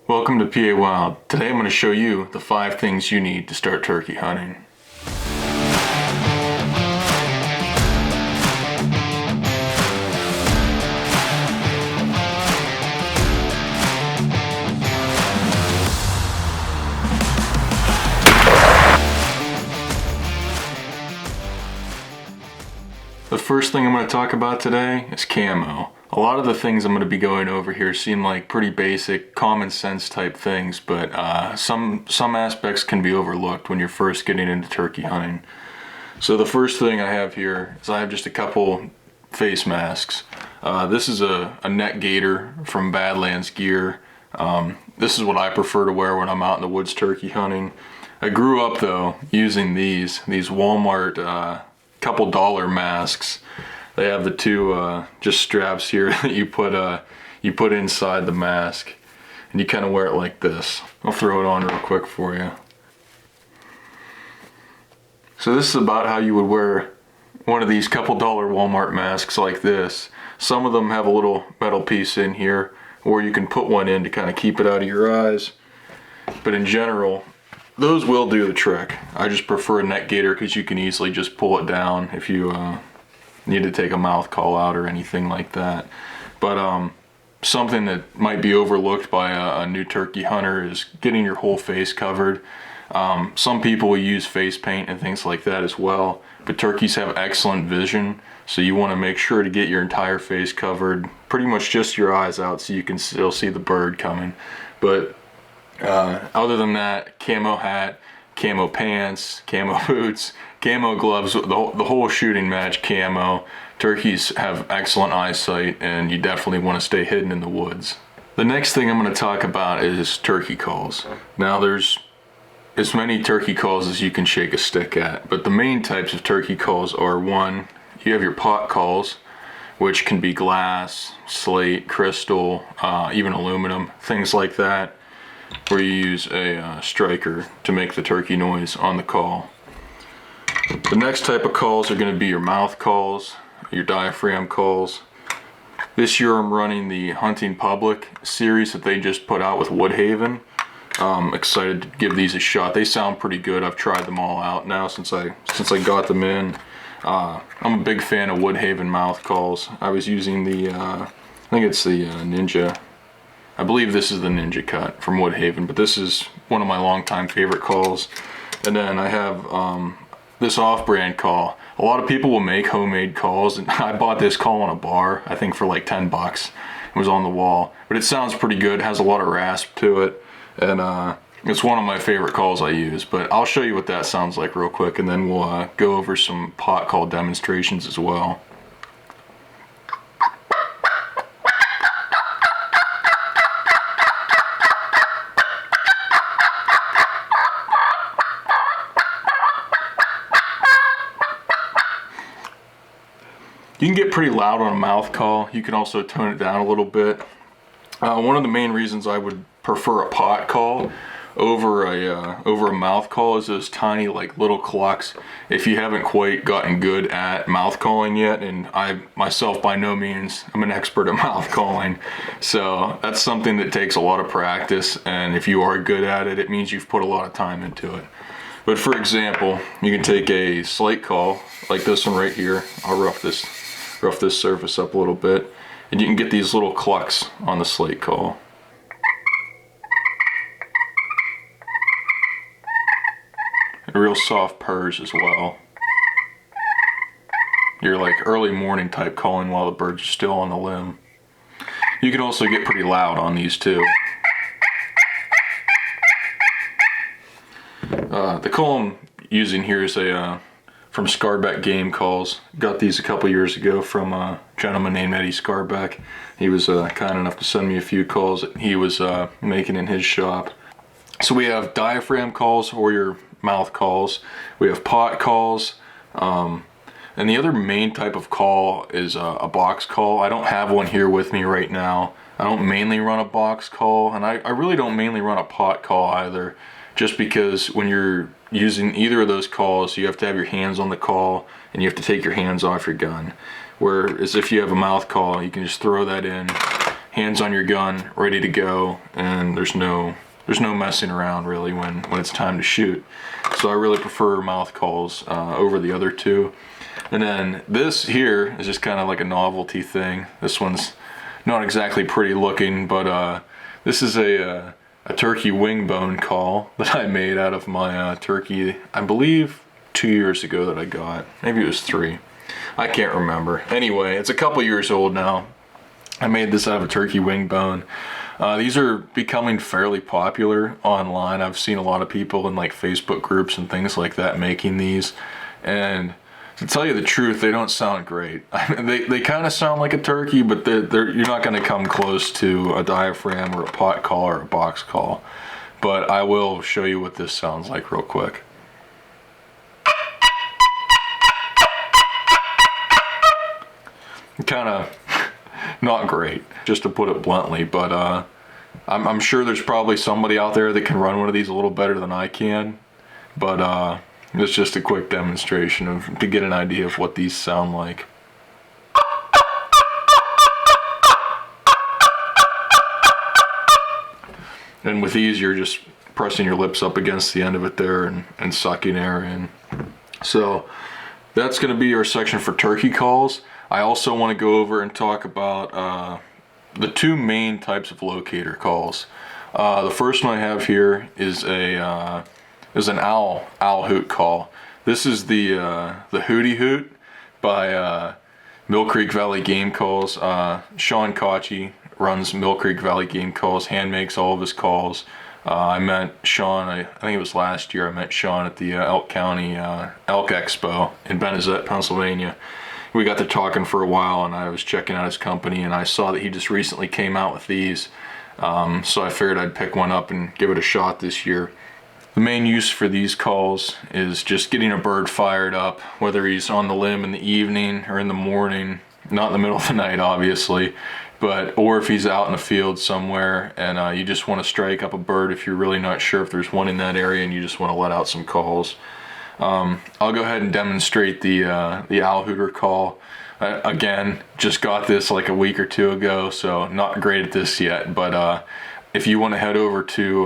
Welcome to PA Wild. Today I'm going to show you the 5 things you need to start turkey hunting. The first thing I'm going to talk about today is camo. A lot of the things I'm going to be going over here seem like pretty basic, common sense type things, but some aspects can be overlooked when you're first getting into turkey hunting. So the first thing I have here is I have just a couple face masks. This is a neck gaiter from Badlands Gear. This is what I prefer to wear when I'm out in the woods turkey hunting. I grew up though using these Walmart couple dollar masks. They have the two just straps here that you put inside the mask, and you kind of wear it like this. I'll throw it on real quick for you. So this is about how you would wear one of these couple dollar Walmart masks like this. Some of them have a little metal piece in here, or you can put one in to kind of keep it out of your eyes. But in general, those will do the trick. I just prefer a neck gaiter because you can easily just pull it down if you need to take a mouth call out or anything like that. But something that might be overlooked by a new turkey hunter is getting your whole face covered. Some people will use face paint and things like that as well, but turkeys have excellent vision, so you want to make sure to get your entire face covered, pretty much just your eyes out so you can still see the bird coming. But other than that, camo hat, camo pants, camo boots, camo gloves, the whole shooting match camo. Turkeys have excellent eyesight, and you definitely want to stay hidden in the woods. The next thing I'm going to talk about is turkey calls. Now there's as many turkey calls as you can shake a stick at, but the main types of turkey calls are: one, you have your pot calls, which can be glass, slate, crystal, even aluminum, things like that, where you use a striker to make the turkey noise on the call. The next type of calls are going to be your mouth calls, your diaphragm calls. This year I'm running the Hunting Public series that they just put out with Woodhaven. I'm excited to give these a shot. They sound pretty good. I've tried them all out now since I got them in. I'm a big fan of Woodhaven mouth calls. I was using the, I think it's the Ninja. I believe this is the Ninja Cut from Woodhaven, but this is one of my longtime favorite calls. And then I have this off-brand call. A lot of people will make homemade calls, and I bought this call on a bar, I think for like 10 bucks. It was on the wall, but it sounds pretty good. It has a lot of rasp to it, and it's one of my favorite calls I use. But I'll show you what that sounds like real quick, and then we'll go over some pot call demonstrations as well. You can get pretty loud on a mouth call. You can also tone it down a little bit. One of the main reasons I would prefer a pot call over a mouth call is those tiny, like, little clucks. If you haven't quite gotten good at mouth calling yet, and I myself by no means I'm an expert at mouth calling, so that's something that takes a lot of practice, and if you are good at it, it means you've put a lot of time into it. But for example, you can take a slate call like this one right here. I'll rough this surface up a little bit, and you can get these little clucks on the slate call. And real soft purrs as well. You're like early morning type calling while the birds are still on the limb. You can also get pretty loud on these too. The call I'm using here is from Scarbeck Game Calls. Got these a couple years ago from a gentleman named Eddie Scarbeck. He was kind enough to send me a few calls that he was making in his shop. So we have diaphragm calls, or your mouth calls. We have pot calls. And the other main type of call is a box call. I don't have one here with me right now. I don't mainly run a box call, and I really don't mainly run a pot call either, just because when you're using either of those calls, you have to have your hands on the call and you have to take your hands off your gun. Whereas if you have a mouth call, you can just throw that in, hands on your gun, ready to go, and there's no messing around really when it's time to shoot. So I really prefer mouth calls over the other two. And then this here is just kind of like a novelty thing. This one's not exactly pretty looking, but this is a turkey wing bone call that I made out of my turkey, I believe 2 years ago that I got. Maybe it was 3. I can't remember. Anyway, it's a couple years old now. I made this out of a turkey wing bone. These are becoming fairly popular online. I've seen a lot of people in like Facebook groups and things like that making these, and to tell you the truth, they don't sound great. I mean, they kind of sound like a turkey, but you're not going to come close to a diaphragm or a pot call or a box call. But I will show you what this sounds like real quick. Kind of not great, just to put it bluntly, but I'm sure there's probably somebody out there that can run one of these a little better than I can, but it's just a quick demonstration to get an idea of what these sound like. And with these, you're just pressing your lips up against the end of it there and sucking air in. So that's going to be our section for turkey calls. I also want to go over and talk about the 2 main types of locator calls. The first one I have here is an owl hoot call. This is the Hootie Hoot by Mill Creek Valley Game Calls. Sean Kochie runs Mill Creek Valley Game Calls, hand makes all of his calls. I met Sean, I think it was last year, I met Sean at the Elk County Elk Expo in Benezet, Pennsylvania. We got to talking for a while, and I was checking out his company, and I saw that he just recently came out with these. So I figured I'd pick one up and give it a shot this year. The main use for these calls is just getting a bird fired up, whether he's on the limb in the evening or in the morning, not in the middle of the night obviously, or if he's out in the field somewhere and you just want to strike up a bird if you're really not sure if there's one in that area and you just want to let out some calls. I'll go ahead and demonstrate the owl hooter call. Again, just got this like a week or 2 ago, so not great at this yet, but if you want to head over to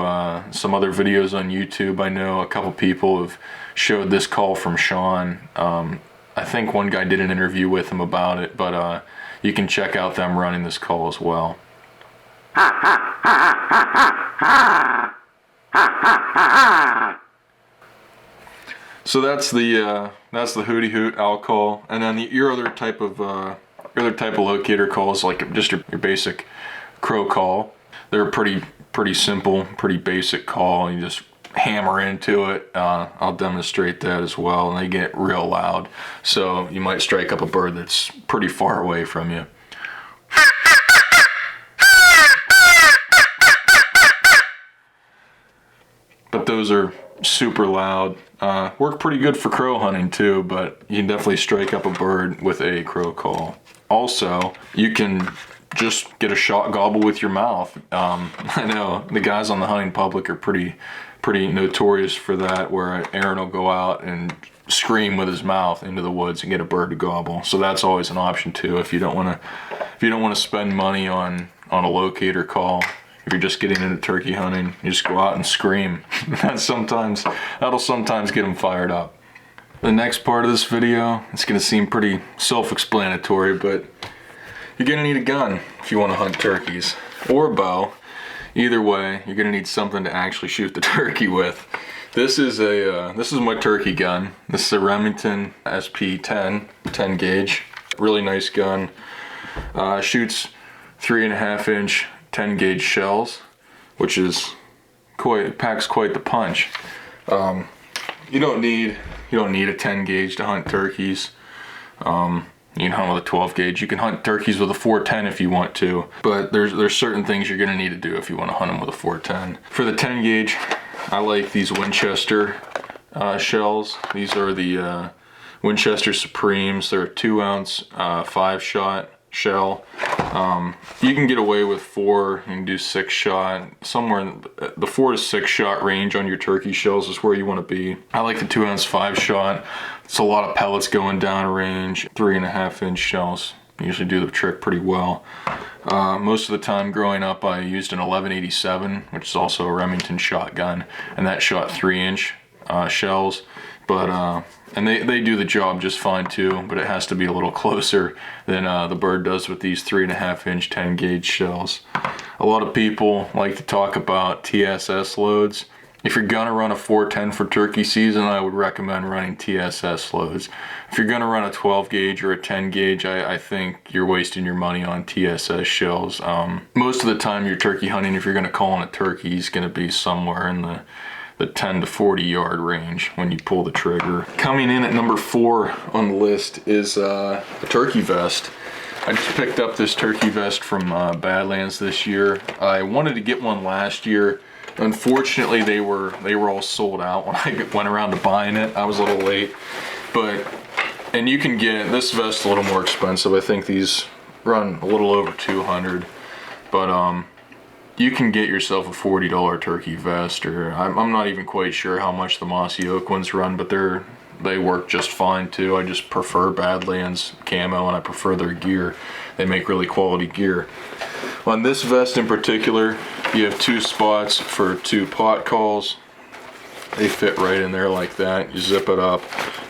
some other videos on YouTube, I know a couple people have showed this call from Sean. I think one guy did an interview with him about it, but you can check out them running this call as well. So that's the Hootie Hoot owl call, and then your other type of locator calls, like just your basic crow call. They're pretty simple, pretty basic call. You just hammer into it. I'll demonstrate that as well, and they get real loud. So you might strike up a bird that's pretty far away from you. But those are super loud. Work pretty good for crow hunting too, but you can definitely strike up a bird with a crow call. Also, you can just get a shot gobble with your mouth. I know the guys on the hunting public are pretty notorious for that, where Aaron will go out and scream with his mouth into the woods and get a bird to gobble. So that's always an option too if you don't want to spend money on a locator call. If you're just getting into turkey hunting, you just go out and scream. That'll sometimes get them fired up. The next part of this video, it's going to seem pretty self-explanatory, but you're going to need a gun if you want to hunt turkeys, or a bow. Either way, you're going to need something to actually shoot the turkey with. This is my turkey gun. This is a Remington SP10 10 gauge. Really nice gun. Shoots 3.5 inch 10 gauge shells, which is packs quite the punch. You don't need a 10 gauge to hunt turkeys. You can hunt with a 12 gauge. You can hunt turkeys with a 410 if you want to, but there's certain things you're gonna need to do if you want to hunt them with a 410. For the 10 gauge, I like these Winchester shells. These are the Winchester Supremes. They're a 2 ounce 5-shot shell. You can get away with 4, you can do 6-shot. Somewhere in the 4 to 6-shot range on your turkey shells is where you want to be. I like the 2 ounce 5-shot. It's a lot of pellets going down range. 3.5 inch shells usually do the trick pretty well. Most of the time growing up, I used an 1187, which is also a Remington shotgun, and that shot 3-inch shells. But and they do the job just fine too, but it has to be a little closer than the bird does with these 3.5-inch 10-gauge shells. A lot of people like to talk about TSS loads. If you're gonna run a 410 for turkey season, I would recommend running TSS loads. If you're gonna run a 12 gauge or a 10 gauge, I think you're wasting your money on TSS shells. Most of the time you're turkey hunting, if you're gonna call on a turkey, he's gonna be somewhere in the 10 to 40 yard range when you pull the trigger. Coming in at number 4 on the list is a turkey vest. I just picked up this turkey vest from Badlands this year. I wanted to get one last year. Unfortunately, they were all sold out when I went around to buying it. I was a little late, and you can get this vest a little more expensive. I think these run a little over $200, but you can get yourself a $40 turkey vest, or I'm not even quite sure how much the Mossy Oak ones run, but they work just fine too. I just prefer Badlands camo, and I prefer their gear. They make really quality gear. On this vest in particular, you have 2 spots for 2 pot calls. They fit right in there like that. You zip it up.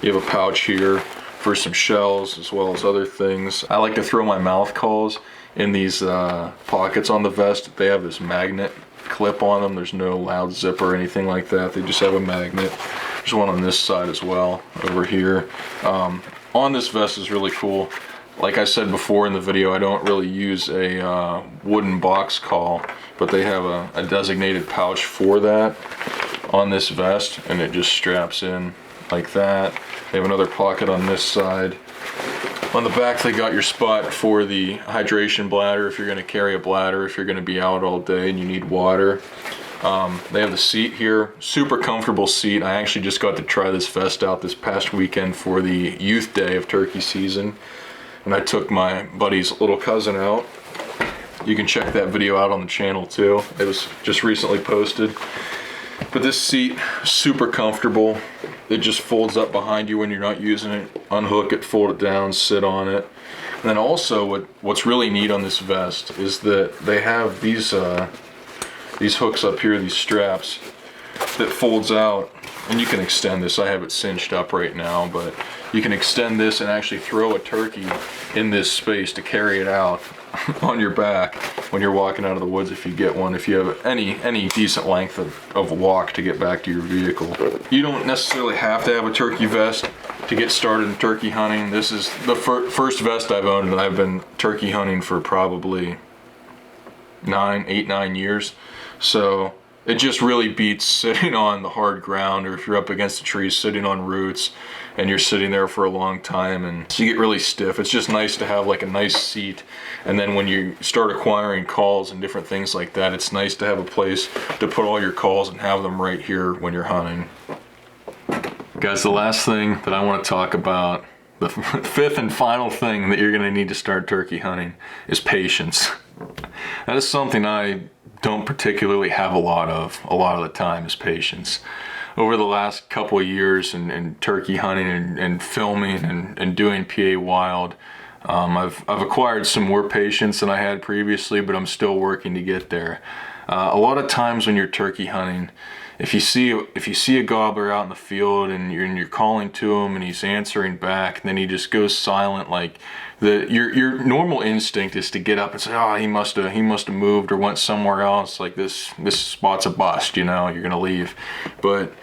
You have a pouch here for some shells as well as other things. I like to throw my mouth calls in these pockets on the vest. They have this magnet clip on them. There's no loud zip or anything like that. They just have a magnet. There's one on this side as well, over here. On this vest is really cool. Like I said before in the video, I don't really use a wooden box call, but they have a designated pouch for that on this vest, and it just straps in like that. They have another pocket on this side. On the back, they got your spot for the hydration bladder if you're going to carry a bladder, if you're going to be out all day and you need water. They have the seat here, super comfortable seat. I actually just got to try this vest out this past weekend for the youth day of turkey season, and I took my buddy's little cousin out. You can check that video out on the channel too. It was just recently posted. But this seat, super comfortable. It just folds up behind you when you're not using it. Unhook it, fold it down, sit on it. And then also what's really neat on this vest is that they have these hooks up here, these straps that folds out, and you can extend this. I have it cinched up right now, but you can extend this and actually throw a turkey in this space to carry it out on your back when you're walking out of the woods, if you get one, if you have any decent length of walk to get back to your vehicle. You don't necessarily have to have a turkey vest to get started in turkey hunting. This is the first vest I've owned, and I've been turkey hunting for probably 8-9 years. So it just really beats sitting on the hard ground, or if you're up against a tree sitting on roots and you're sitting there for a long time and you get really stiff. It's just nice to have like a nice seat, and then when you start acquiring calls and different things like that, it's nice to have a place to put all your calls and have them right here when you're hunting. Guys, the last thing that I want to talk about, the 5th and final thing that you're going to need to start turkey hunting, is patience. That is something I don't particularly have a lot of the time, is patience. Over the last couple of years in turkey hunting and filming and doing PA Wild, I've acquired some more patience than I had previously, but I'm still working to get there. A lot of times when you're turkey hunting, if you see a gobbler out in the field and you're calling to him and he's answering back, and then he just goes silent, like your normal instinct is to get up and say, oh, he must have moved or went somewhere else, like this spot's a bust, you know, you're gonna leave. But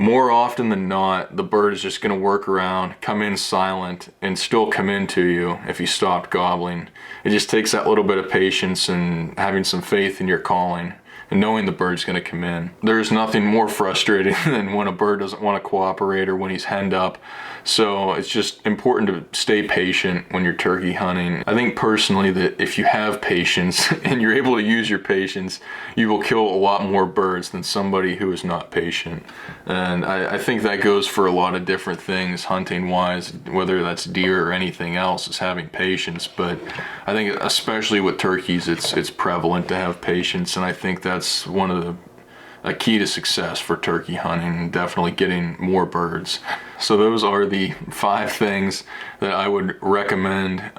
more often than not, the bird is just gonna work around, come in silent, and still come into you if he stopped gobbling. It just takes that little bit of patience and having some faith in your calling and knowing the bird's gonna come in. There's nothing more frustrating than when a bird doesn't want to cooperate or when he's henned up. So it's just important to stay patient when you're turkey hunting. I think personally that if you have patience and you're able to use your patience, you will kill a lot more birds than somebody who is not patient. And I think that goes for a lot of different things, hunting wise, whether that's deer or anything else, is having patience. But I think especially with turkeys, it's prevalent to have patience, and I think that's one of a key to success for turkey hunting, and definitely getting more birds. So those are the 5 things that I would recommend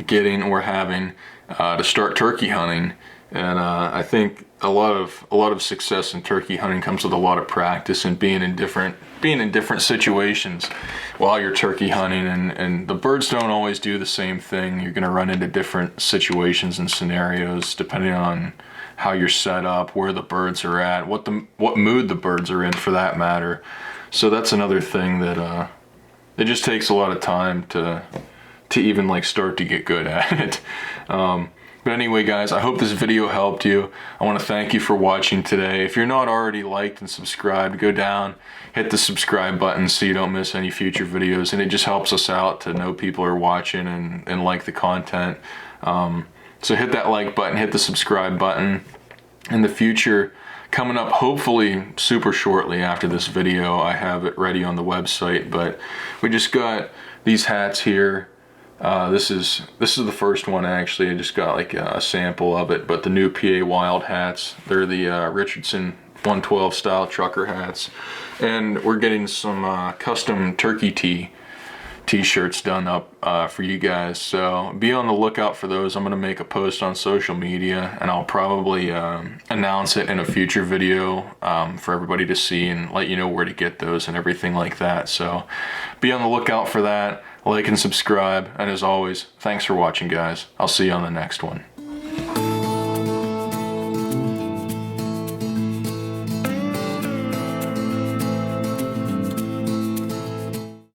getting or having to start turkey hunting. And I think a lot of success in turkey hunting comes with a lot of practice and being in different situations while you're turkey hunting. And the birds don't always do the same thing. You're going to run into different situations and scenarios depending on how you're set up, where the birds are at, what mood the birds are in, for that matter. So that's another thing that it just takes a lot of time to even like start to get good at it. But anyway, guys, I hope this video helped you. I want to thank you for watching today. If you're not already liked and subscribed, go down, hit the subscribe button so you don't miss any future videos. And it just helps us out to know people are watching and like the content. So hit that like button, hit the subscribe button. In the future, coming up hopefully super shortly after this video, I have it ready on the website, but we just got these hats here. This is the first one actually. I just got like a sample of it, but the new PA Wild hats, they're the Richardson 112 style trucker hats. And we're getting some custom turkey t-shirts done up for you guys, so be on the lookout for those. I'm gonna make a post on social media, and I'll probably announce it in a future video for everybody to see and let you know where to get those and everything like that. So be on the lookout for that. Like and subscribe, and as always, thanks for watching, guys. I'll see you on the next one.